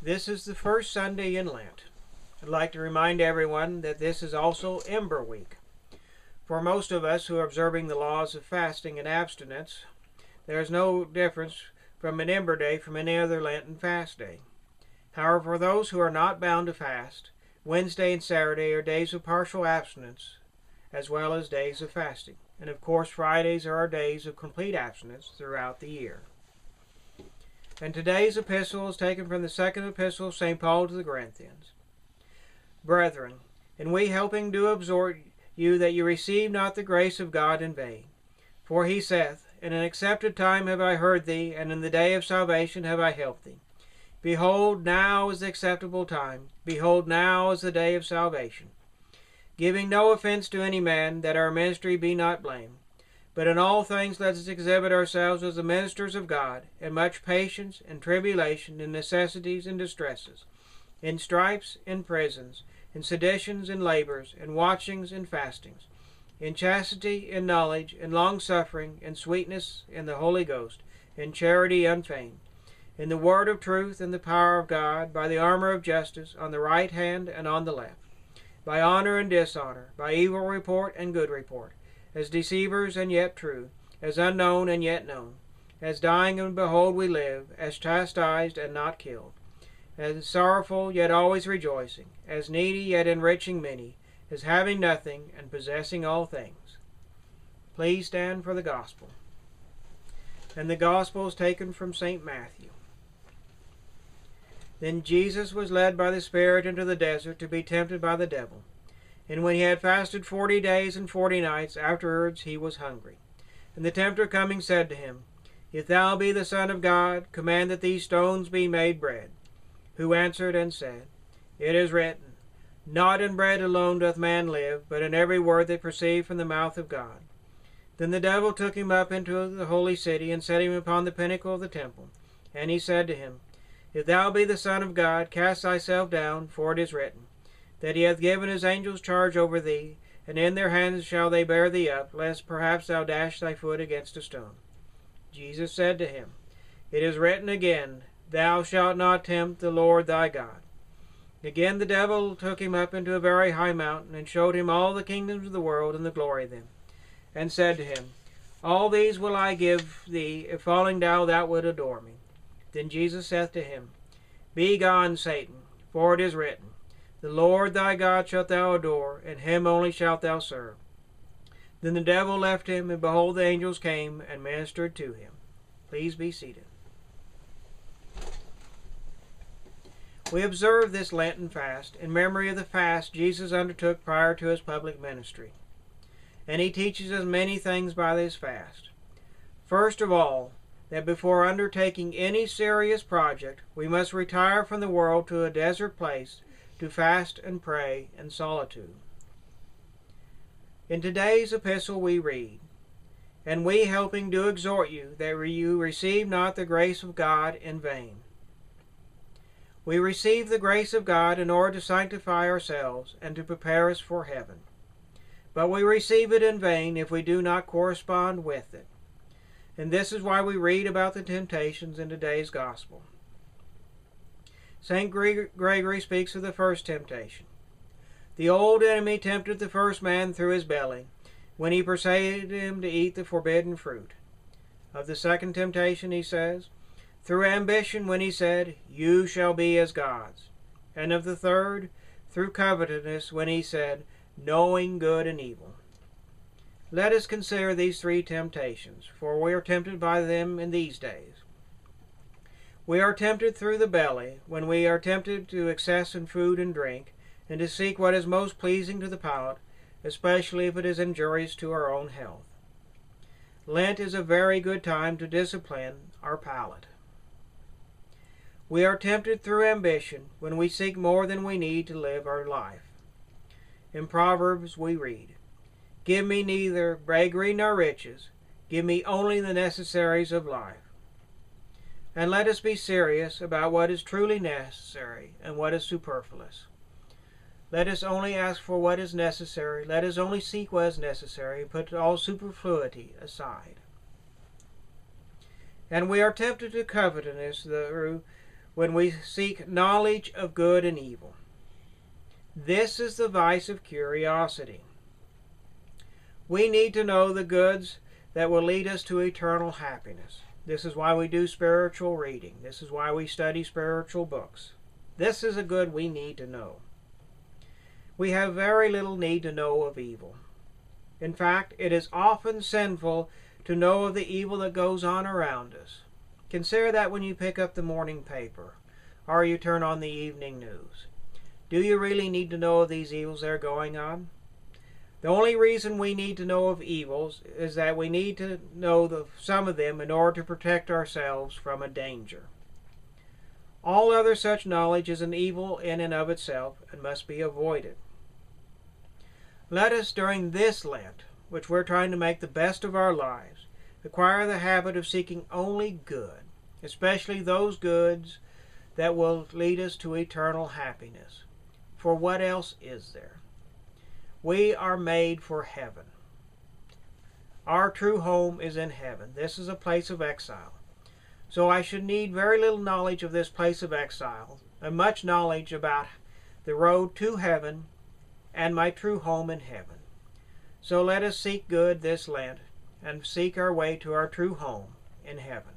This is the first Sunday in Lent. I'd like to remind everyone that this is also Ember Week. For most of us who are observing the laws of fasting and abstinence, there is no difference from an Ember Day from any other Lenten fast day. However, for those who are not bound to fast, Wednesday and Saturday are days of partial abstinence, as well as days of fasting. And of course, Fridays are our days of complete abstinence throughout the year. And today's epistle is taken from the second epistle of St. Paul to the Corinthians. Brethren, and we helping do exhort you that you receive not the grace of God in vain. For he saith, In an accepted time have I heard thee, and in the day of salvation have I helped thee. Behold, now is the acceptable time. Behold, now is the day of salvation. Giving no offense to any man, that our ministry be not blamed. But in all things let us exhibit ourselves as the ministers of God, in much patience and tribulation, in necessities and distresses, in stripes and prisons, in seditions and labors, in watchings and fastings, in chastity and knowledge, in longsuffering, in sweetness, in the Holy Ghost, in charity unfeigned, in the word of truth and the power of God, by the armor of justice, on the right hand and on the left, by honor and dishonor, by evil report and good report, as deceivers and yet true, as unknown and yet known, as dying and behold we live, as chastised and not killed, as sorrowful yet always rejoicing, as needy yet enriching many, as having nothing and possessing all things. Please stand for the Gospel. And the Gospel is taken from St. Matthew. Then Jesus was led by the Spirit into the desert to be tempted by the devil. And when he had fasted 40 days and 40 nights, afterwards he was hungry. And the tempter coming said to him, If thou be the Son of God, command that these stones be made bread. Who answered and said, It is written, Not in bread alone doth man live, but in every word that proceedeth from the mouth of God. Then the devil took him up into the holy city, and set him upon the pinnacle of the temple. And he said to him, If thou be the Son of God, cast thyself down, for it is written, that he hath given his angels charge over thee, and in their hands shall they bear thee up, lest perhaps thou dash thy foot against a stone. Jesus said to him, It is written again, Thou shalt not tempt the Lord thy God. Again the devil took him up into a very high mountain, and showed him all the kingdoms of the world and the glory of them, and said to him, All these will I give thee, if falling down thou wilt adore me. Then Jesus saith to him, Begone, Satan, for it is written, The Lord thy God shalt thou adore, and him only shalt thou serve. Then the devil left him, and behold, the angels came and ministered to him. Please be seated. We observe this Lenten fast in memory of the fast Jesus undertook prior to his public ministry. And he teaches us many things by this fast. First of all, that before undertaking any serious project, we must retire from the world to a desert place to fast and pray in solitude. In today's epistle we read, And we helping do exhort you, that you receive not the grace of God in vain. We receive the grace of God in order to sanctify ourselves and to prepare us for heaven. But we receive it in vain if we do not correspond with it. And this is why we read about the temptations in today's Gospel. St. Gregory speaks of the first temptation. The old enemy tempted the first man through his belly, when he persuaded him to eat the forbidden fruit. Of the second temptation he says, through ambition, when he said, You shall be as gods. And of the third, through covetousness, when he said, Knowing good and evil. Let us consider these three temptations, for we are tempted by them in these days. We are tempted through the belly, when we are tempted to excess in food and drink, and to seek what is most pleasing to the palate, especially if it is injurious to our own health. Lent is a very good time to discipline our palate. We are tempted through ambition, when we seek more than we need to live our life. In Proverbs we read, Give me neither bravery nor riches, give me only the necessaries of life. And let us be serious about what is truly necessary and what is superfluous. Let us only ask for what is necessary, let us only seek what is necessary, and put all superfluity aside. And we are tempted to covetousness through when we seek knowledge of good and evil. This is the vice of curiosity. We need to know the goods that will lead us to eternal happiness. This is why we do spiritual reading. This is why we study spiritual books. This is a good we need to know. We have very little need to know of evil. In fact, it is often sinful to know of the evil that goes on around us. Consider that when you pick up the morning paper or you turn on the evening news. Do you really need to know of these evils that are going on? The only reason we need to know of evils is that we need to know some of them in order to protect ourselves from a danger. All other such knowledge is an evil in and of itself and must be avoided. Let us, during this Lent, which we're trying to make the best of our lives, acquire the habit of seeking only good, especially those goods that will lead us to eternal happiness. For what else is there? We are made for heaven. Our true home is in heaven. This is a place of exile. So I should need very little knowledge of this place of exile, and much knowledge about the road to heaven and my true home in heaven. So let us seek good this Lent and seek our way to our true home in heaven.